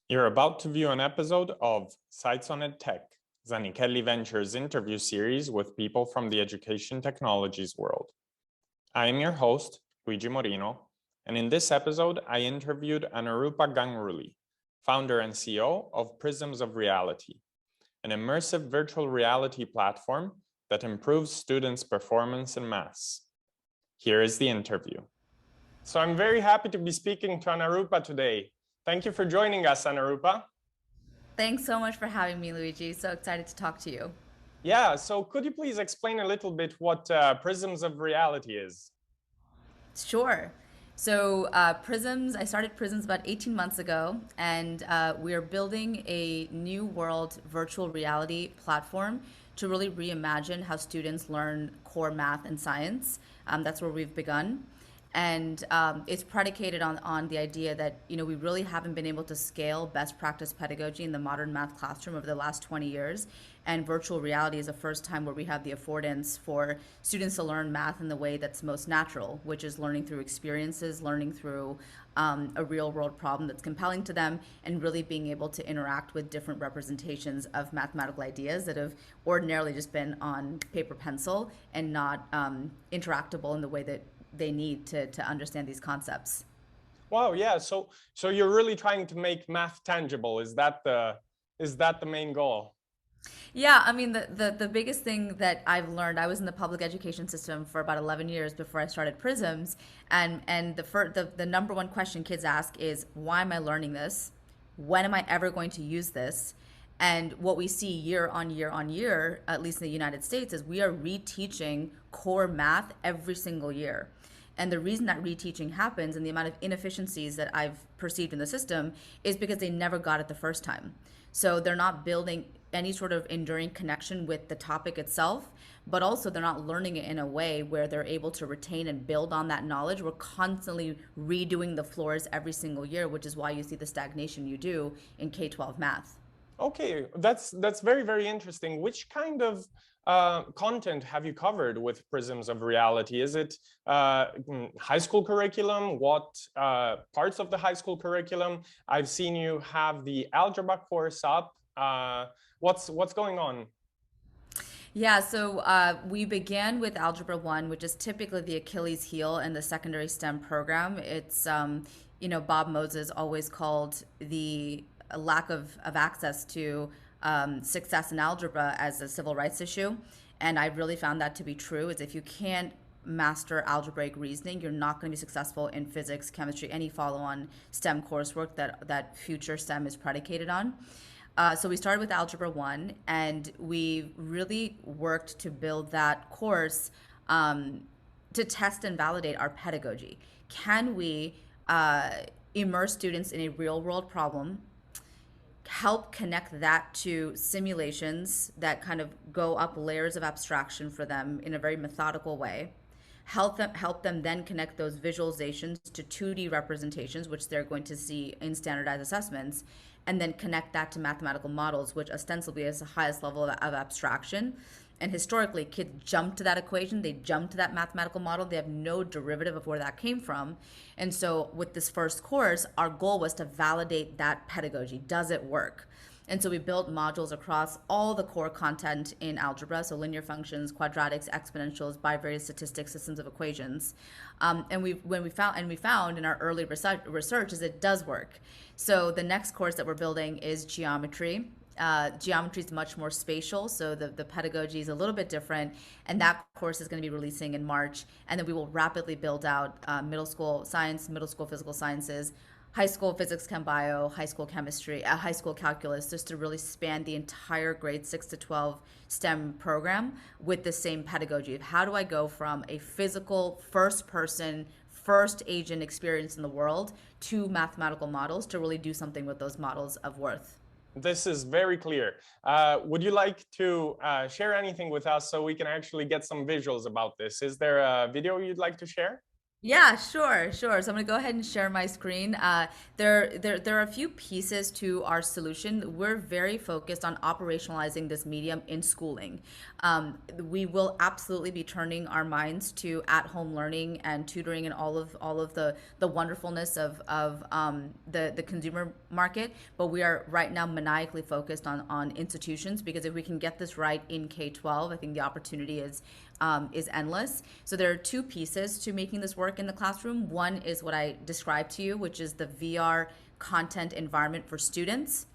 You're about to view an episode of Sites on EdTech, Zanichelli Venture's interview series with people from the education technologies world. I am your host, Luigi Morino, and in this episode, I interviewed Anurupa Ganguly, founder and CEO of Prisms of Reality, an immersive virtual reality platform that improves students' performance in maths. Here is the interview. So I'm very happy to be speaking to Anurupa today. Thank you for joining us, Anurupa. Thanks so much for having me, Luigi. So excited to talk to you. Yeah, so could you please explain a little bit what Prisms of Reality is? Sure. So Prisms, I started Prisms about 18 months ago, and we are building a new world virtual reality platform to really reimagine how students learn core math and science. That's where we've begun. And it's predicated on the idea that we really haven't been able to scale best practice pedagogy in the modern math classroom over the last 20 years, and virtual reality is the first time where we have the affordance for students to learn math in the way that's most natural, which is learning through experiences, learning through a real world problem that's compelling to them, and really being able to interact with different representations of mathematical ideas that have ordinarily just been on paper pencil and not interactable in the way that they need to understand these concepts. Wow, yeah. So you're really trying to make math tangible. Is that the main goal? Yeah, I mean the biggest thing that I've learned, I was in the public education system for about 11 years before I started Prisms, and the number one question kids ask is, why am I learning this? When am I ever going to use this? And what we see year on year on year, at least in the United States, is we are reteaching core math every single year. And the reason that reteaching happens and the amount of inefficiencies that I've perceived in the system is because they never got it the first time. So they're not building any sort of enduring connection with the topic itself, but also they're not learning it in a way where they're able to retain and build on that knowledge. We're constantly redoing the floors every single year, which is why you see the stagnation you do in K-12 math. Okay, that's very, very interesting. Which kind of content have you covered with Prisms of Reality? Is it high school curriculum? What parts of the high school curriculum? I've seen you have the algebra course up. What's going on? Yeah, so we began with Algebra 1, which is typically the Achilles heel in the secondary STEM program. It's, Bob Moses always called the lack of access to success in algebra as a civil rights issue. And I really found that to be true, is if you can't master algebraic reasoning, you're not going to be successful in physics, chemistry, any follow-on STEM coursework that future STEM is predicated on. So we started with Algebra 1, and we really worked to build that course to test and validate our pedagogy. Can we immerse students in a real world problem, help connect that to simulations that kind of go up layers of abstraction for them in a very methodical way, help them then connect those visualizations to 2D representations, which they're going to see in standardized assessments, and then connect that to mathematical models, which ostensibly is the highest level of abstraction. And historically, kids jump to that equation, they jump to that mathematical model, they have no derivative of where that came from. And so with this first course, our goal was to validate that pedagogy. Does it work? And so we built modules across all the core content in algebra, so linear functions, quadratics, exponentials, bivariate statistics, systems of equations. And we found in our early research is it does work. So the next course that we're building is geometry. Geometry is much more spatial, so the pedagogy is a little bit different, and that course is going to be releasing in March. And then we will rapidly build out middle school science, middle school physical sciences, high school physics, chem bio, high school chemistry, high school calculus, just to really span the entire grade 6 to 12 STEM program with the same pedagogy of how do I go from a physical first person, first agent experience in the world to mathematical models to really do something with those models of worth. This is very clear. Would you like to share anything with us so we can actually get some visuals about this? Is there a video you'd like to share? Yeah, sure. So I'm gonna go ahead and share my screen. There are a few pieces to our solution. We're very focused on operationalizing this medium in schooling. We will absolutely be turning our minds to at-home learning and tutoring and all of the wonderfulness of the consumer market. But we are right now maniacally focused on institutions, because if we can get this right in K-12, I think the opportunity is endless. So there are two pieces to making this work in the classroom. One is what I described to you, which is the VR content environment for students.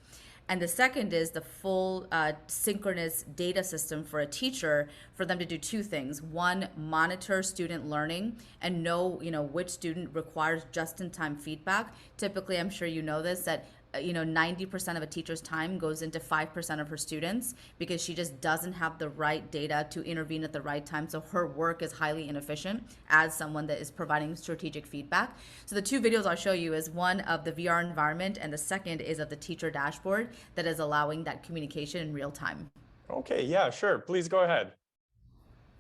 And the second is the full synchronous data system for a teacher, for them to do two things. One, monitor student learning and know, which student requires just-in-time feedback. Typically, I'm sure you know this, that 90% of a teacher's time goes into 5% of her students, because she just doesn't have the right data to intervene at the right time. So her work is highly inefficient as someone that is providing strategic feedback. So the two videos I'll show you is one of the VR environment, and the second is of the teacher dashboard that is allowing that communication in real time. Okay, yeah, sure. Please go ahead.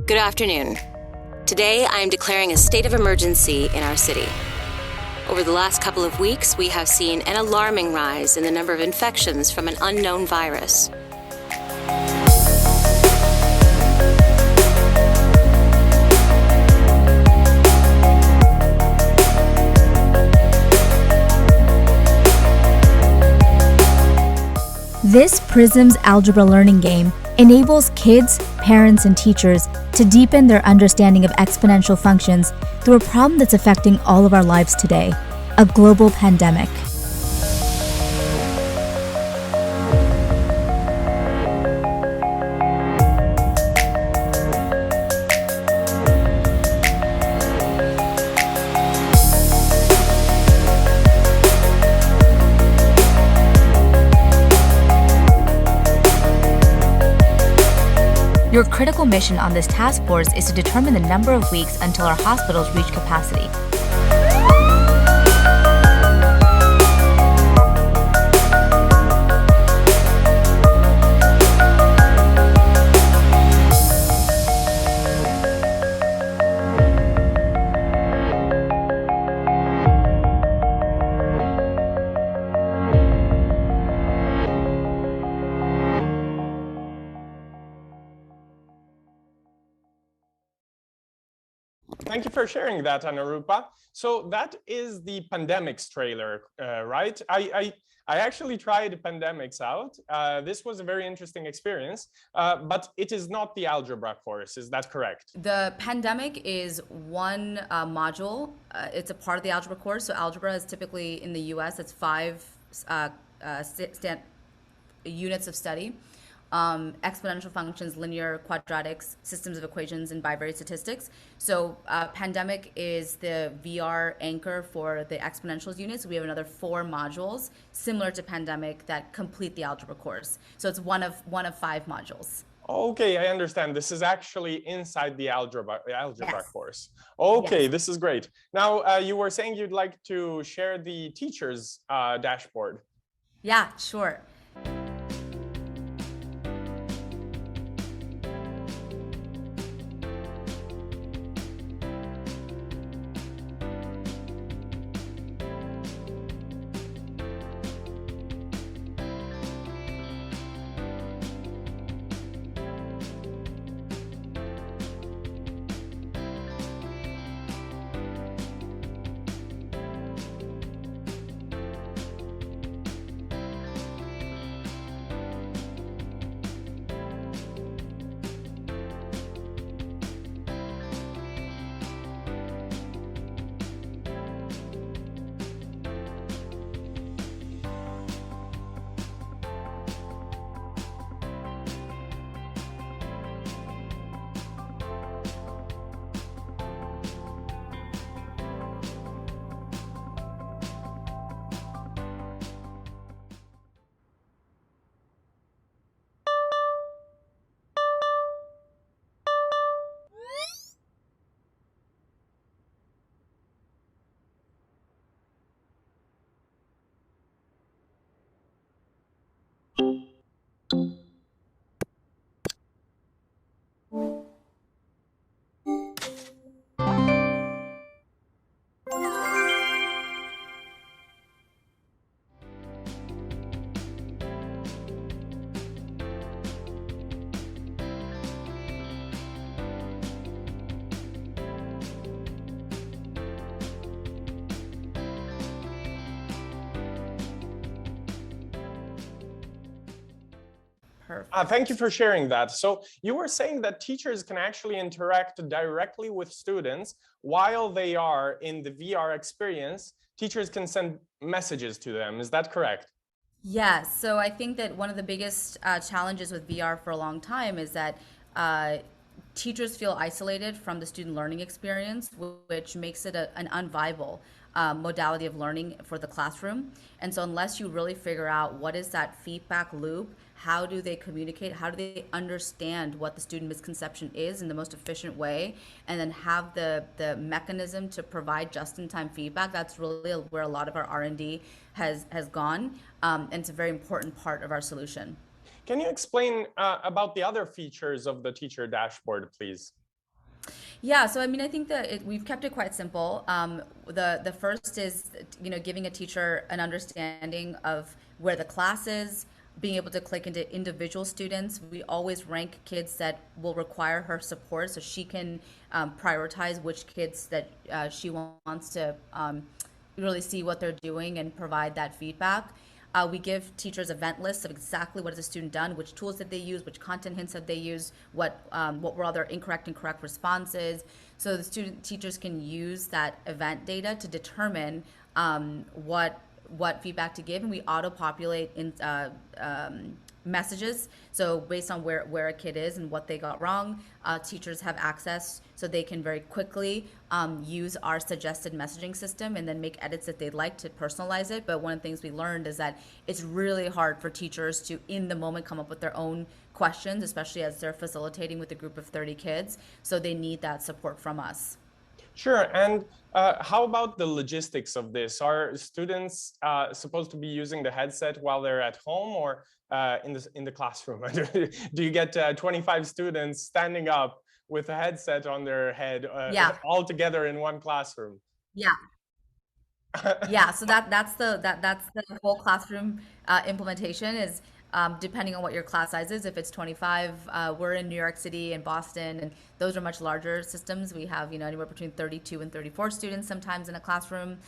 Good afternoon. Today, I am declaring a state of emergency in our city. Over the last couple of weeks, we have seen an alarming rise in the number of infections from an unknown virus. This Prisms algebra learning game enables kids, parents, and teachers to deepen their understanding of exponential functions through a problem that's affecting all of our lives today: a global pandemic. Your critical mission on this task force is to determine the number of weeks until our hospitals reach capacity. Thank you for sharing that, Anurupa. So that is the pandemics trailer, right? I actually tried pandemics out. This was a very interesting experience, but it is not the algebra course. Is that correct? The pandemic is one module. It's a part of the algebra course. So algebra is typically in the US, it's 5 units of study. Exponential functions, linear, quadratics, systems of equations, and bivariate statistics. So pandemic is the VR anchor for the exponentials units. We have another 4 modules similar to pandemic that complete the algebra course. So it's one of 5 modules. Okay, I understand. This is actually inside the algebra Yes. course. Okay, Yes. This is great. Now, you were saying you'd like to share the teacher's dashboard. Yeah, sure. Perfect. Thank you for sharing that. So you were saying that teachers can actually interact directly with students while they are in the VR experience. Teachers can send messages to them. Is that correct? Yes. So I think that one of the biggest challenges with VR for a long time is that teachers feel isolated from the student learning experience, which makes it an unviable modality of learning for the classroom. And so unless you really figure out what is that feedback loop, how do they communicate, how do they understand what the student misconception is in the most efficient way, and then have the mechanism to provide just-in-time feedback, that's really where a lot of our R&D has gone, and it's a very important part of our solution. Can you explain about the other features of the teacher dashboard, please? Yeah, so I mean, I think that we've kept it quite simple. The first is, giving a teacher an understanding of where the class is, being able to click into individual students. We always rank kids that will require her support, so she can prioritize which kids that she wants to really see what they're doing and provide that feedback. We give teachers event lists of exactly what has a student done, which tools did they use, which content hints have they used, what were all their incorrect and correct responses. So the teachers can use that event data to determine what feedback to give, and we auto-populate in messages. So based on where a kid is and what they got wrong, teachers have access so they can very quickly use our suggested messaging system and then make edits that they'd like to personalize it. But one of the things we learned is that it's really hard for teachers to, in the moment, come up with their own questions, especially as they're facilitating with a group of 30 kids. So they need that support from us. Sure. And how about the logistics of this? Are students supposed to be using the headset while they're at home or in the classroom? Do you get 25 students standing up with a headset on their head all together in one classroom? Yeah. Yeah, so that's the whole classroom implementation is depending on what your class size is. If it's 25, we're in New York City and Boston, and those are much larger systems. We have anywhere between 32 and 34 students sometimes in a classroom.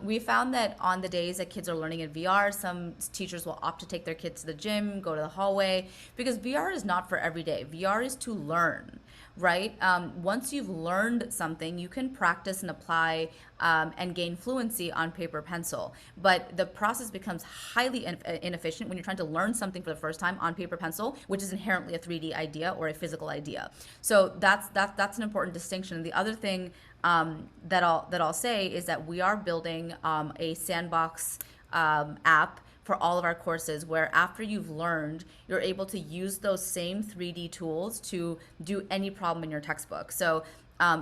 We found that on the days that kids are learning in VR, some teachers will opt to take their kids to the gym, go to the hallway, because VR is not for every day. VR is to learn. Right? Once you've learned something, you can practice and apply and gain fluency on paper pencil. But the process becomes highly inefficient when you're trying to learn something for the first time on paper pencil, which is inherently a 3D idea or a physical idea. So that's an important distinction. The other thing that I'll say is that we are building a sandbox app for all of our courses, where after you've learned, you're able to use those same 3D tools to do any problem in your textbook. So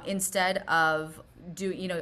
instead of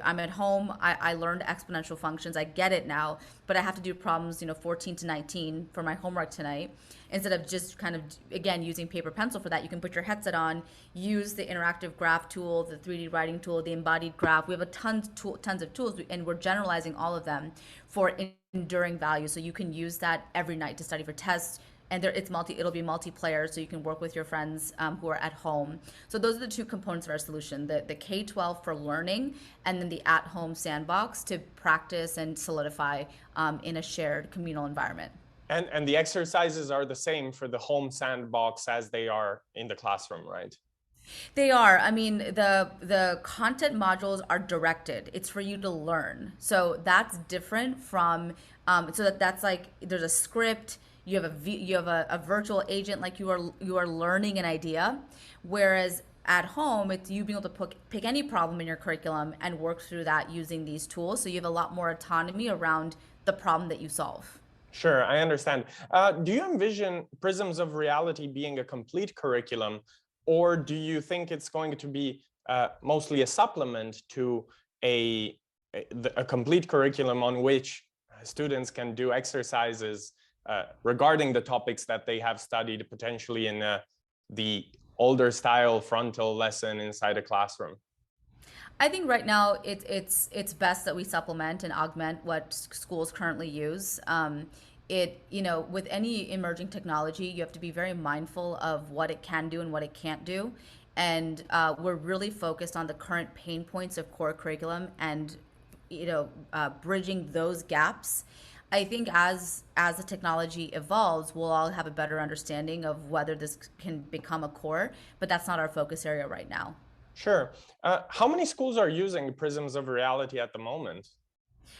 I'm at home, I learned exponential functions, I get it now, but I have to do problems 14 to 19 for my homework tonight. Instead of just kind of, again, using paper pencil for that, you can put your headset on, use the interactive graph tool, the 3D writing tool, the embodied graph. We have tons of tools, and we're generalizing all of them for enduring value. So you can use that every night to study for tests. And it'll be multiplayer, so you can work with your friends who are at home. So those are the two components of our solution, the K-12 for learning, and then the at-home sandbox to practice and solidify in a shared communal environment. And the exercises are the same for the home sandbox as they are in the classroom, right? They are. I mean, the content modules are directed. It's for you to learn. So that's different from, that's like, there's a script, you have a virtual agent, like you are learning an idea, whereas at home it's you being able to pick any problem in your curriculum and work through that using these tools. So you have a lot more autonomy around the problem that you solve. Sure, I understand. Do you envision Prisms of Reality being a complete curriculum, or do you think it's going to be mostly a supplement to a complete curriculum on which students can do exercises regarding the topics that they have studied, potentially in the older style frontal lesson inside a classroom? I think right now it's best that we supplement and augment what schools currently use. With any emerging technology, you have to be very mindful of what it can do and what it can't do. And we're really focused on the current pain points of core curriculum and bridging those gaps. I think as the technology evolves, we'll all have a better understanding of whether this can become a core, but that's not our focus area right now. Sure. How many schools are using Prisms of Reality at the moment?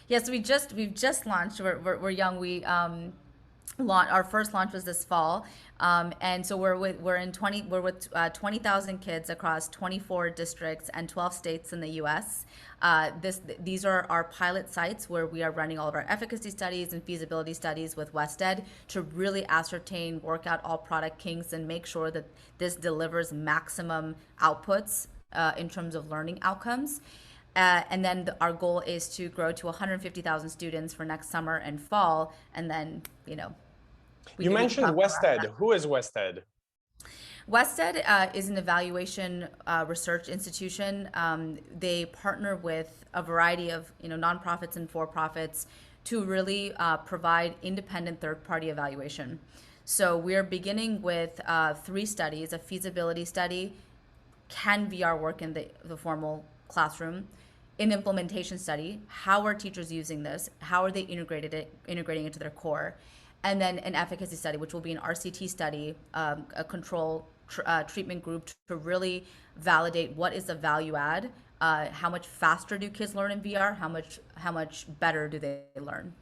Yes, we've just launched. We're young. Our first launch was this fall, and so we're with 20,000 kids across 24 districts and 12 states in the U.S. These are our pilot sites where we are running all of our efficacy studies and feasibility studies with WestEd to really ascertain, work out all product kinks, and make sure that this delivers maximum outputs in terms of learning outcomes. And then our goal is to grow to 150,000 students for next summer and fall. And then, you mentioned WestEd. Who is WestEd? WestEd is an evaluation research institution. They partner with a variety of nonprofits and for-profits to really provide independent third-party evaluation. So we're beginning with 3 studies: a feasibility study, can VR work in the formal classroom, an implementation study, how are teachers using this, how are they integrating it into their core, and then an efficacy study, which will be an RCT study, a control treatment group to really validate what is the value add, how much faster do kids learn in VR, how much better do they learn.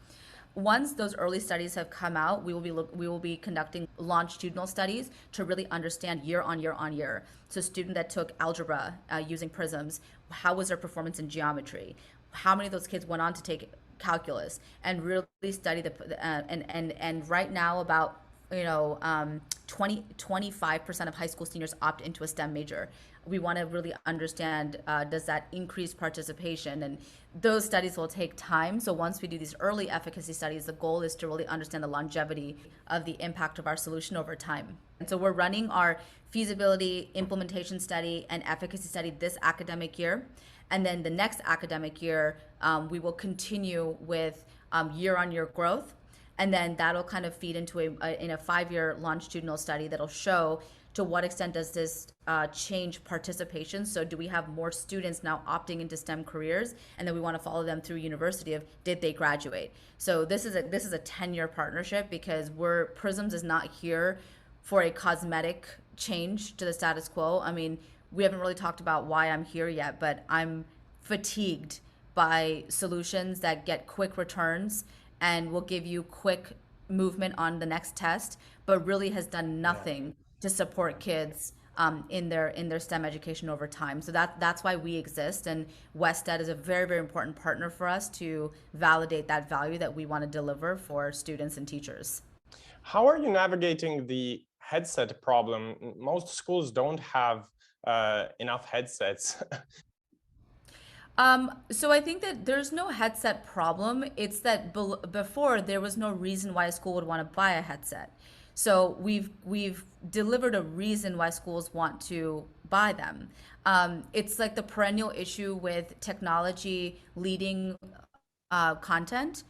Once those early studies have come out, we will be conducting longitudinal studies to really understand year on year on year. So, a student that took algebra using Prisms, how was their performance in geometry? How many of those kids went on to take calculus, and really study and right now about 25% of high school seniors opt into a STEM major. We want to really understand, does that increase participation? And those studies will take time. So once we do these early efficacy studies, the goal is to really understand the longevity of the impact of our solution over time. And so we're running our feasibility, implementation study, and efficacy study this academic year. And then the next academic year, we will continue with year-on-year growth. And then that'll kind of feed into a 5-year longitudinal study that'll show to what extent does this change participation. So do we have more students now opting into STEM careers, and then we want to follow them through university of did they graduate. So this is a 10-year partnership, because Prisms is not here for a cosmetic change to the status quo. I mean, we haven't really talked about why I'm here yet, but I'm fatigued by solutions that get quick returns and will give you quick movement on the next test, but really has done nothing to support kids in their STEM education over time. So that's why we exist, and WestEd is a very, very important partner for us to validate that value that we want to deliver for students and teachers. How are you navigating the headset problem? Most schools don't have enough headsets. So I think that there's no headset problem. It's that before there was no reason why a school would want to buy a headset. So we've delivered a reason why schools want to buy them. It's like the perennial issue with technology leading content.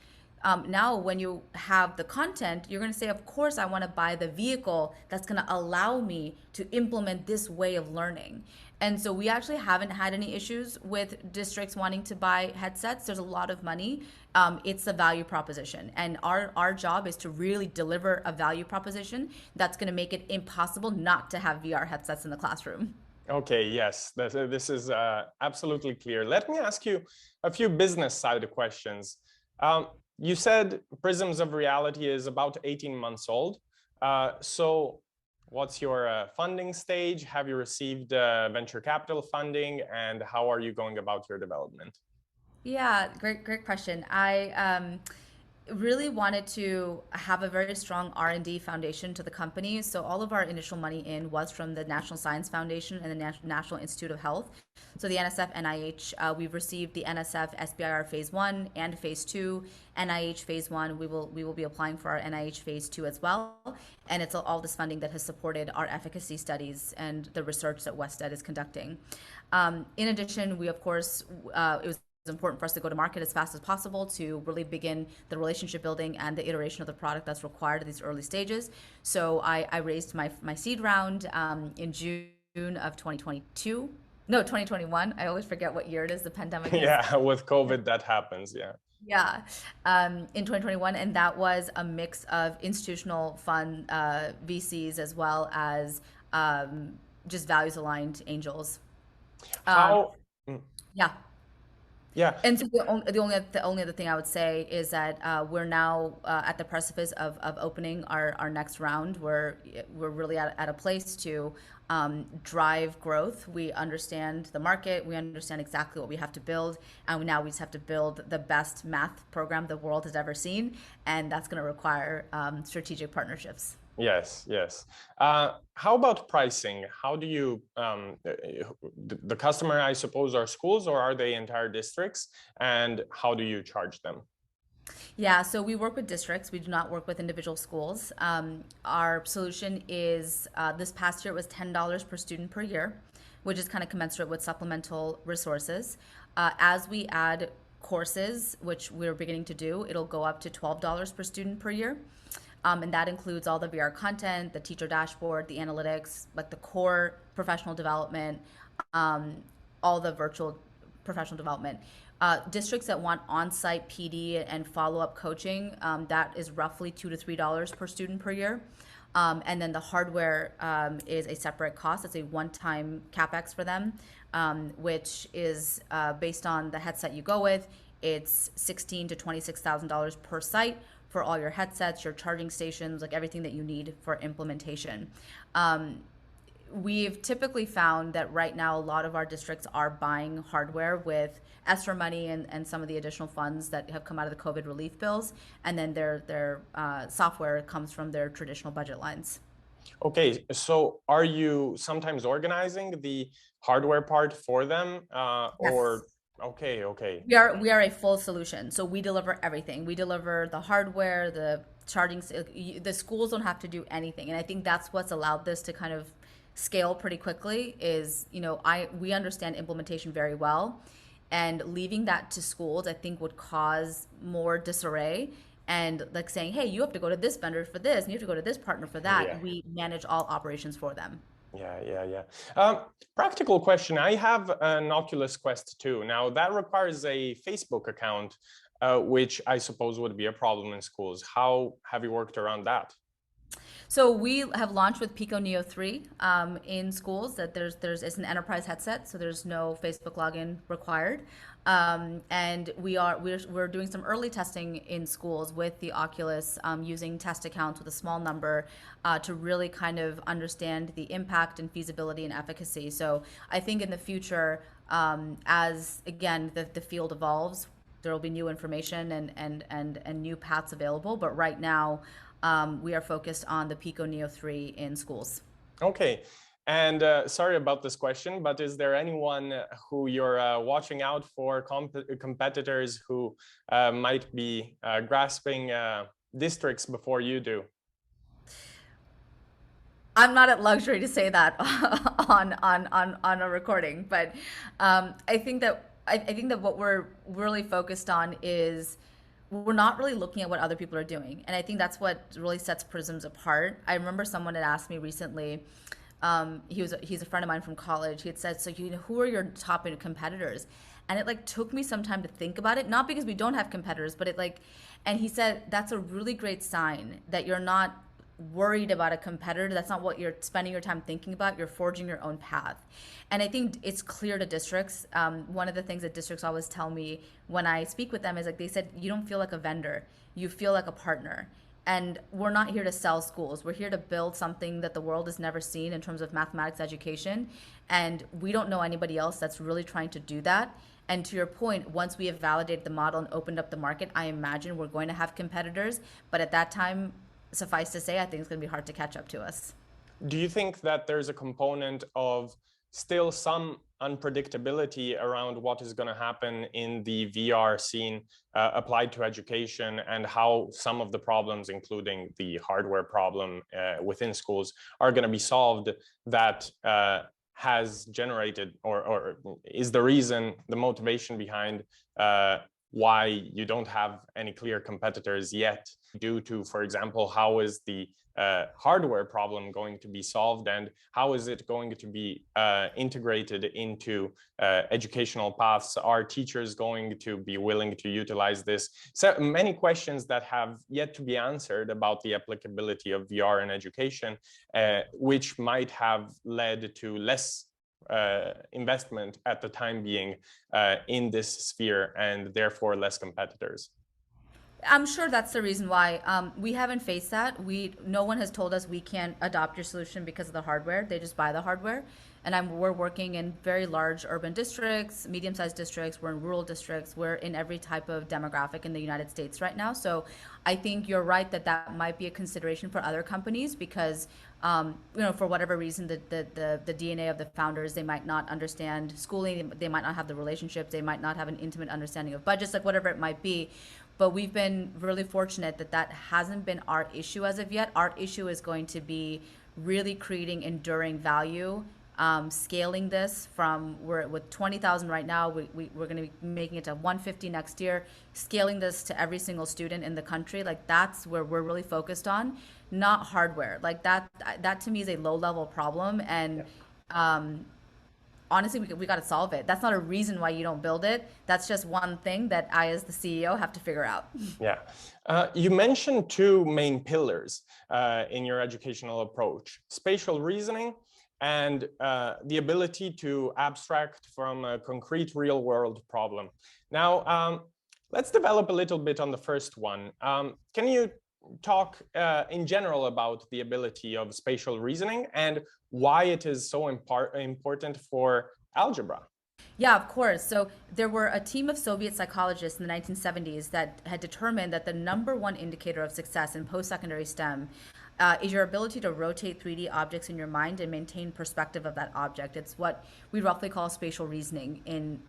Now, when you have the content, you're going to say, of course, I want to buy the vehicle that's going to allow me to implement this way of learning. And so we actually haven't had any issues with districts wanting to buy headsets. There's a lot of money. It's a value proposition. And our job is to really deliver a value proposition that's going to make it impossible not to have VR headsets in the classroom. Okay, yes, this is absolutely clear. Let me ask you a few business side questions. You said Prisms of Reality is about 18 months old. So what's your funding stage? Have you received venture capital funding, and how are you going about your development? Yeah, great question. I really wanted to have a very strong R&D foundation to the company. So all of our initial money in was from the National Science Foundation and the National Institute of Health. So the NSF, NIH, we've received the NSF SBIR Phase 1 and Phase 2, NIH Phase 1. We will be applying for our NIH Phase 2 as well. And it's all this funding that has supported our efficacy studies and the research that WestEd is conducting. In addition, we, of course, it was important for us to go to market as fast as possible to really begin the relationship building and the iteration of the product that's required at these early stages. So I raised my seed round in June of 2021. I always forget what year it is, the pandemic. Yeah, with COVID that happens, yeah. Yeah, in 2021, and that was a mix of institutional fund VCs as well as just values aligned angels. Um, How? Mm, yeah. yeah. And so the only other thing I would say is that we're now at the precipice of opening our next round. We're really at a place to drive growth. We understand the market. We understand exactly what we have to build, and now we just have to build the best math program the world has ever seen, and that's going to require strategic partnerships. Yes, yes. How about pricing? How do you, the customer, I suppose, are schools or are they entire districts? And how do you charge them? Yeah, so we work with districts. We do not work with individual schools. Our solution is this past year it was $10 per student per year, which is kind of commensurate with supplemental resources. As we add courses, which we're beginning to do, it'll go up to $12 per student per year. And that includes all the VR content, the teacher dashboard, the analytics, like the core professional development, all the virtual professional development. Districts that want on-site PD and follow-up coaching, that is roughly $2 to $3 per student per year. And then the hardware is a separate cost. It's a one-time CapEx for them, which is based on the headset you go with. It's $16,000 to $26,000 per site for all your headsets, your charging stations, like everything that you need for implementation. We've typically found that right now a lot of our districts are buying hardware with ESSER money and some of the additional funds that have come out of the COVID relief bills, and then their software comes from their traditional budget lines. Okay, so are you sometimes organizing the hardware part for them, Yes. or okay, okay. We are a full solution. So we deliver everything. We deliver the hardware, the charging. The schools don't have to do anything, and I think that's what's allowed this to kind of scale pretty quickly. Is we understand implementation very well, and leaving that to schools I think would cause more disarray. And like saying, hey, you have to go to this vendor for this, and you have to go to this partner for that. Yeah. We manage all operations for them. Yeah, yeah, yeah. Practical question. I have an Oculus Quest 2. Now that requires a Facebook account, which I suppose would be a problem in schools. How have you worked around that? So we have launched with Pico Neo 3 in schools. That it's an enterprise headset, so there's no Facebook login required. And we're doing some early testing in schools with the Oculus, using test accounts with a small number to really kind of understand the impact and feasibility and efficacy. So I think in the future, as again the field evolves, there will be new information and new paths available. But right now, we are focused on the Pico Neo 3 in schools. Okay. And sorry about this question, but is there anyone who you're watching out for, competitors who might be grasping districts before you do? I'm not at luxury to say that on a recording, but I think that what we're really focused on is we're not really looking at what other people are doing, and I think that's what really sets Prisms apart. I remember someone had asked me recently. He's a friend of mine from college. He had said, "So who are your top competitors?" And it like took me some time to think about it, not because we don't have competitors, but and he said that's a really great sign that you're not worried about a competitor. That's not what you're spending your time thinking about. You're forging your own path. And I think it's clear to districts. One of the things that districts always tell me when I speak with them is like they said, you don't feel like a vendor, you feel like a partner. And we're not here to sell schools. We're here to build something that the world has never seen in terms of mathematics education. And we don't know anybody else that's really trying to do that. And to your point, once we have validated the model and opened up the market, I imagine we're going to have competitors. But at that time, suffice to say, I think it's going to be hard to catch up to us. Do you think that there's a component of still some unpredictability around what is going to happen in the VR scene applied to education, and how some of the problems, including the hardware problem within schools, are going to be solved, that has generated or is the reason, the motivation behind why you don't have any clear competitors yet, due to, for example, how is the hardware problem going to be solved, and how is it going to be integrated into educational paths? Are teachers going to be willing to utilize this? So many questions that have yet to be answered about the applicability of VR in education, which might have led to less investment at the time being in this sphere, and therefore less competitors. I'm sure that's the reason why we haven't faced that. No one has told us we can't adopt your solution because of the hardware. They just buy the hardware. And we're working in very large urban districts, medium-sized districts. We're in rural districts. We're in every type of demographic in the United States right now. So I think you're right that that might be a consideration for other companies because, for whatever reason, the DNA of the founders, they might not understand schooling. They might not have the relationships. They might not have an intimate understanding of budgets, like whatever it might be. But we've been really fortunate that that hasn't been our issue as of yet. Our issue is going to be really creating enduring value, scaling this from, we're with 20,000 right now, we're going to be making it to 150 next year, scaling this to every single student in the country. Like that's where we're really focused on, not hardware. Like that to me is a low level problem. And honestly, we got to solve it. That's not a reason why you don't build it. That's just one thing that I, as the CEO, have to figure out. Yeah. You mentioned two main pillars in your educational approach: spatial reasoning and the ability to abstract from a concrete real world problem. Now, let's develop a little bit on the first one. Can you talk in general about the ability of spatial reasoning and why it is so important for algebra? Yeah, of course. So there were a team of Soviet psychologists in the 1970s that had determined that the number one indicator of success in post-secondary STEM is your ability to rotate 3D objects in your mind and maintain perspective of that object. It's what we roughly call spatial reasoning in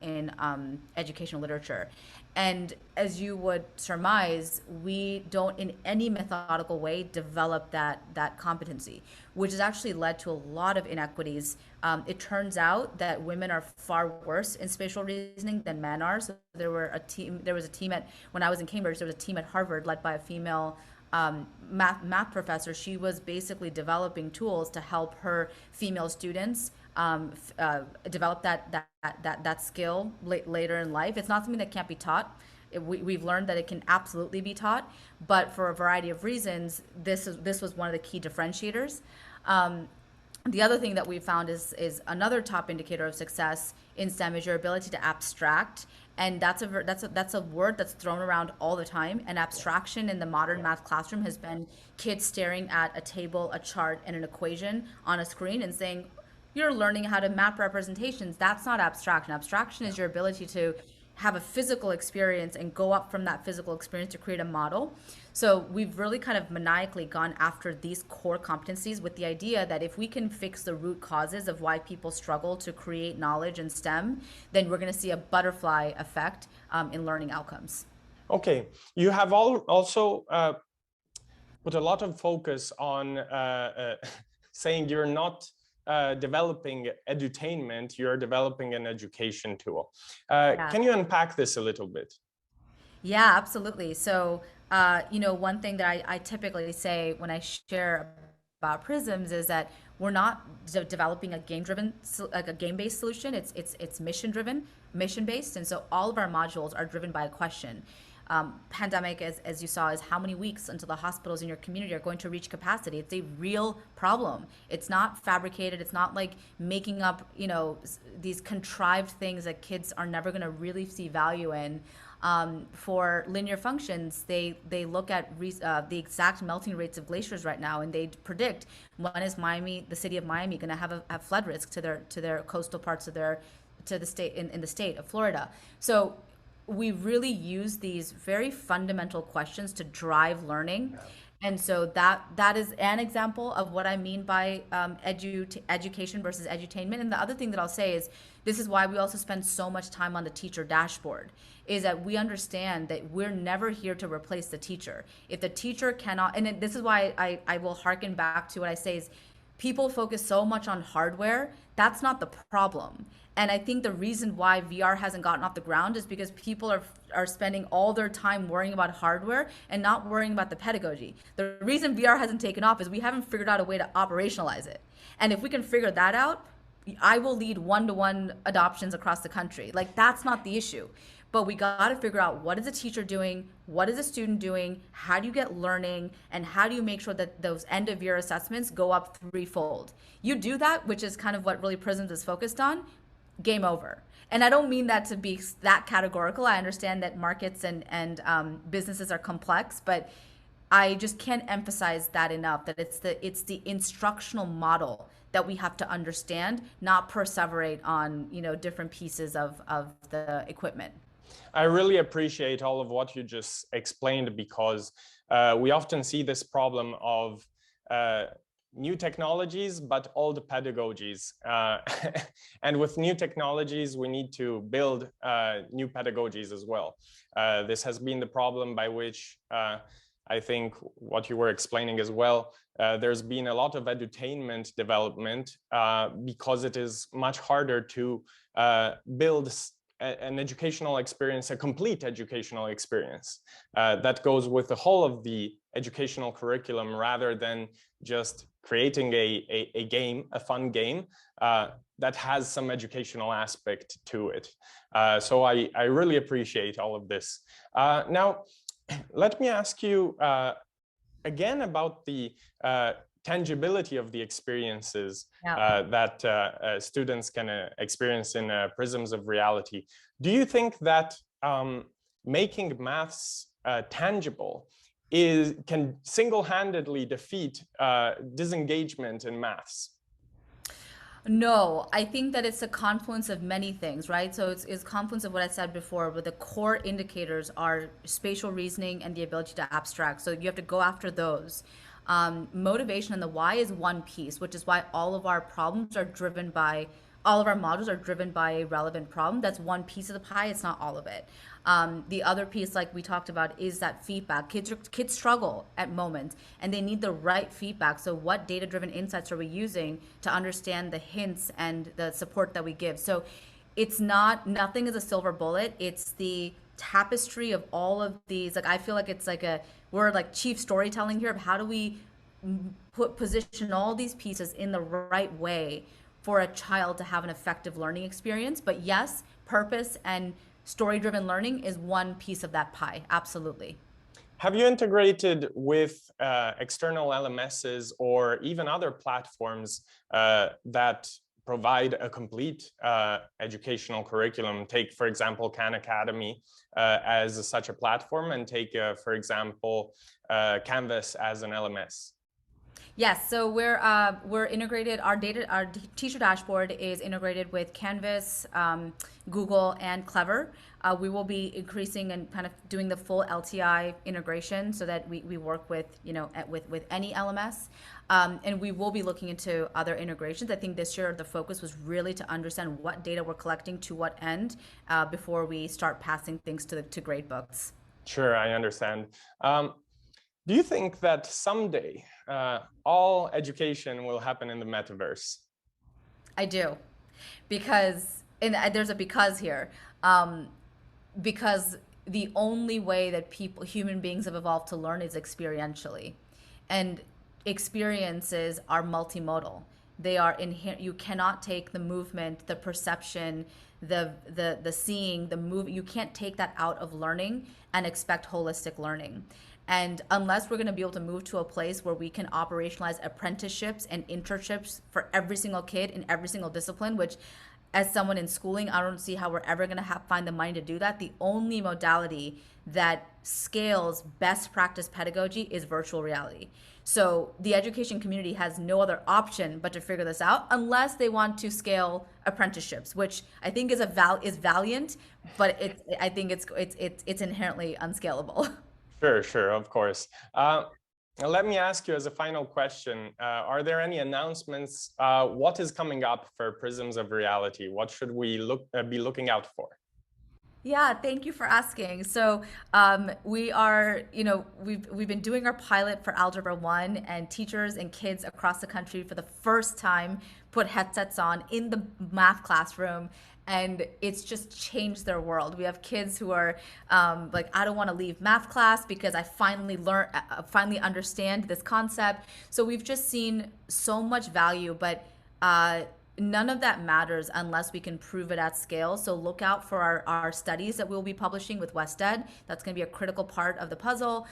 educational literature. And as you would surmise, we don't in any methodical way develop that competency, which has actually led to a lot of inequities. It turns out that women are far worse in spatial reasoning than men are. So there was a team when I was in Cambridge, there was a team at Harvard led by a female math professor. She was basically developing tools to help her female students develop that skill later in life. It's not something that can't be taught. We've learned that it can absolutely be taught, but for a variety of reasons, this was one of the key differentiators. The other thing that we found is another top indicator of success in STEM is your ability to abstract. And that's a word that's thrown around all the time. And abstraction in the modern math classroom has been kids staring at a table, a chart, and an equation on a screen and saying, you're learning how to map representations. That's not abstraction. Abstraction is your ability to have a physical experience and go up from that physical experience to create a model. So we've really kind of maniacally gone after these core competencies with the idea that if we can fix the root causes of why people struggle to create knowledge in STEM, then we're going to see a butterfly effect in learning outcomes. Okay, you have also put a lot of focus on saying you're not developing edutainment, you're developing an education tool. Can you unpack this a little bit? Yeah, absolutely. So, one thing that I typically say when I share about Prisms is that we're not developing a game-based solution. It's mission-driven, mission-based, and so all of our modules are driven by a question. Pandemic, as you saw, is how many weeks until the hospitals in your community are going to reach capacity. It's a real problem. It's not fabricated. It's not like making up, these contrived things that kids are never going to really see value in. For linear functions, they look at the exact melting rates of glaciers right now, and they predict when is the city of Miami, going to have flood risk to their coastal parts of the state in the state of Florida. So we really use these very fundamental questions to drive learning. And so that is an example of what I mean by education versus edutainment. And the other thing that I'll say is, this is why we also spend so much time on the teacher dashboard, is that we understand that we're never here to replace the teacher. If the teacher cannot, and this is why I will harken back to what I say is, people focus so much on hardware. That's not the problem. And I think the reason why VR hasn't gotten off the ground is because people are spending all their time worrying about hardware and not worrying about the pedagogy. The reason VR hasn't taken off is we haven't figured out a way to operationalize it. And if we can figure that out, I will lead one-to-one adoptions across the country. Like, that's not the issue. But we got to figure out, what is a teacher doing? What is a student doing? How do you get learning? And how do you make sure that those end of year assessments go up threefold? You do that, which is kind of what really Prisms is focused on, game over. And I don't mean that to be that categorical. I understand that markets and businesses are complex, but I just can't emphasize that enough, that it's the instructional model that we have to understand, not perseverate on, different pieces of the equipment. I really appreciate all of what you just explained, because we often see this problem of new technologies, but old pedagogies. And with new technologies, we need to build new pedagogies as well. This has been the problem by which I think what you were explaining as well, there's been a lot of edutainment development because it is much harder to build an educational experience, a complete educational experience that goes with the whole of the educational curriculum, rather than just creating a game, a fun game that has some educational aspect to it. So I really appreciate all of this. Now, let me ask you again about the tangibility of the experiences that students can experience in Prisms of Reality. Do you think that making maths tangible can single-handedly defeat disengagement in maths? No, I think that it's a confluence of many things, right? So it's a confluence of what I said before, where the core indicators are spatial reasoning and the ability to abstract. So you have to go after those. Motivation and the why is one piece, which is why all of our modules are driven by a relevant problem. That's one piece of the pie. It's not all of it. The other piece, like we talked about, is that feedback. Kids struggle at moments, and they need the right feedback. So what data-driven insights are we using to understand the hints and the support that we give? So it's nothing is a silver bullet. It's the tapestry of all of these. Like, I feel like it's like we're like chief storytelling here of how do we position all these pieces in the right way for a child to have an effective learning experience. But yes, purpose and story-driven learning is one piece of that pie. Absolutely. Have you integrated with external LMSs or even other platforms that provide a complete educational curriculum? Take, for example, Khan Academy as such a platform, and take, for example, Canvas as an LMS. Yes, so we're integrated. Our teacher dashboard is integrated with Canvas, Google, and Clever. We will be increasing and kind of doing the full LTI integration so that we work with with any LMS, and we will be looking into other integrations. I think this year the focus was really to understand what data we're collecting to what end before we start passing things to gradebooks. Sure, I understand. Do you think that someday all education will happen in the metaverse? I do, because, and there's a because here, because the only way that human beings have evolved to learn is experientially, and experiences are multimodal. They are inherent. You cannot take the movement, the perception, the seeing, the move. You can't take that out of learning and expect holistic learning. And unless we're going to be able to move to a place where we can operationalize apprenticeships and internships for every single kid in every single discipline, which as someone in schooling, I don't see how we're ever going to find the money to do that. The only modality that scales best practice pedagogy is virtual reality. So the education community has no other option but to figure this out, unless they want to scale apprenticeships, which I think is valiant, but I think it's inherently unscalable. Sure, of course. Let me ask you as a final question, are there any announcements? What is coming up for Prisms of Reality? What should we be looking out for? Yeah, thank you for asking. So we are, we've been doing our pilot for Algebra 1, and teachers and kids across the country for the first time put headsets on in the math classroom, and it's just changed their world. We have kids who are like, I don't want to leave math class because I finally understand this concept. So we've just seen so much value, but none of that matters unless we can prove it at scale. So look out for our studies that we'll be publishing with WestEd. That's going to be a critical part of the puzzle.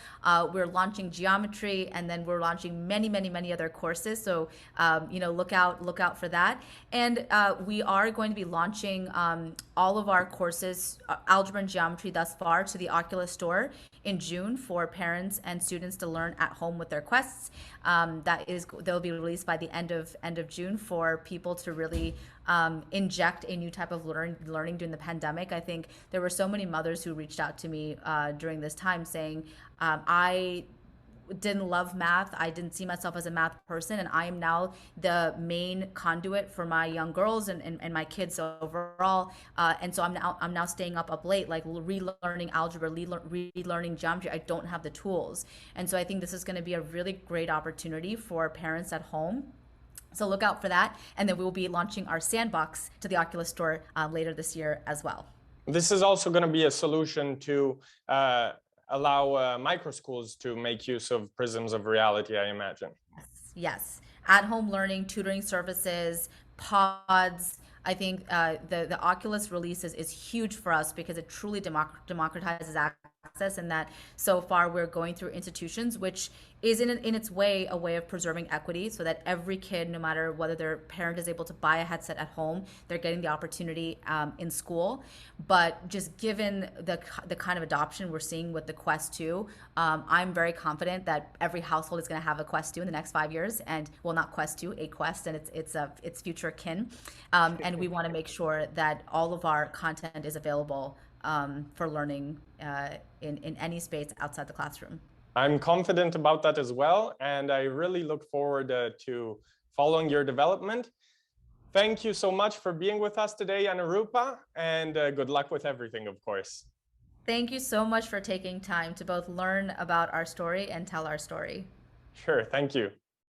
We're launching geometry, and then we're launching many other courses. So look out for that. And we are going to be launching all of our courses, algebra and geometry thus far, to the Oculus Store in June for parents and students to learn at home with their Quests. They'll be released by the end of June for people to really inject a new type of learning during the pandemic. I think there were so many mothers who reached out to me during this time saying, I didn't love math. I didn't see myself as a math person, and I am now the main conduit for my young girls and my kids overall. And so I'm now staying up late, like relearning algebra, relearning geometry. I don't have the tools, and so I think this is going to be a really great opportunity for parents at home. So look out for that, and then we will be launching our sandbox to the Oculus Store later this year as well. This is also going to be a solution to allow micro schools to make use of Prisms of reality, I imagine. Yes. At-home learning, tutoring services, pods. I think the Oculus release is huge for us because it truly democratizes access, and that so far we're going through institutions, which is in its way a way of preserving equity, so that every kid, no matter whether their parent is able to buy a headset at home, they're getting the opportunity in school. But just given the kind of adoption we're seeing with the Quest 2, I'm very confident that every household is going to have a Quest 2 in the next 5 years, and well, not Quest 2, a Quest, and its future kin. And we want to make sure that all of our content is available for learning in any space outside the classroom. I'm confident about that as well, and I really look forward to following your development. Thank you so much for being with us today, Anurupa, and good luck with everything, of course. Thank you so much for taking time to both learn about our story and tell our story. Sure, thank you.